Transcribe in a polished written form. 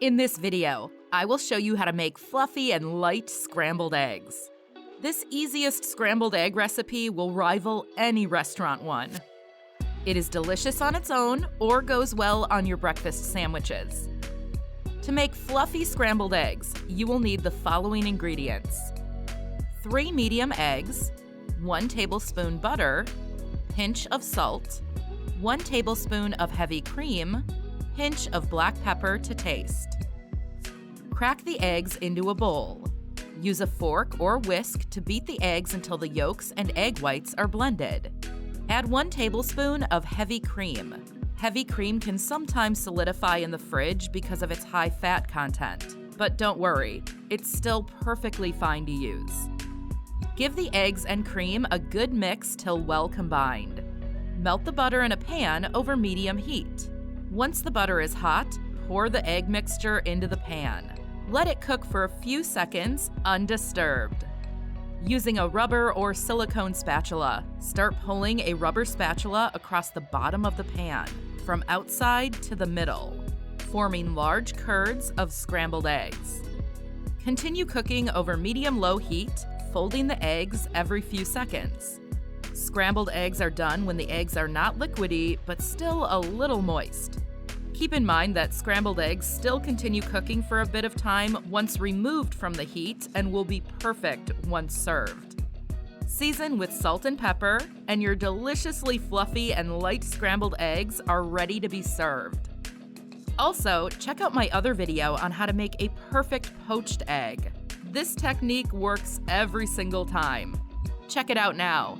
In this video, I will show you how to make fluffy and light scrambled eggs. This easiest scrambled egg recipe will rival any restaurant one. It is delicious on its own or goes well on your breakfast sandwiches. To make fluffy scrambled eggs, you will need the following ingredients: 3 medium eggs, 1 tablespoon butter, pinch of salt, 1 tablespoon of heavy cream, pinch of black pepper to taste. Crack the eggs into a bowl. Use a fork or whisk to beat the eggs until the yolks and egg whites are blended. Add 1 tablespoon of heavy cream. Heavy cream can sometimes solidify in the fridge because of its high fat content, but don't worry, it's still perfectly fine to use. Give the eggs and cream a good mix till well combined. Melt the butter in a pan over medium heat. Once the butter is hot, pour the egg mixture into the pan. Let it cook for a few seconds undisturbed. Using a rubber or silicone spatula, start pulling a rubber spatula across the bottom of the pan, from outside to the middle, forming large curds of scrambled eggs. Continue cooking over medium-low heat, folding the eggs every few seconds. Scrambled eggs are done when the eggs are not liquidy, but still a little moist. Keep in mind that scrambled eggs still continue cooking for a bit of time once removed from the heat and will be perfect once served. Season with salt and pepper, and your deliciously fluffy and light scrambled eggs are ready to be served. Also, check out my other video on how to make a perfect poached egg. This technique works every single time. Check it out now.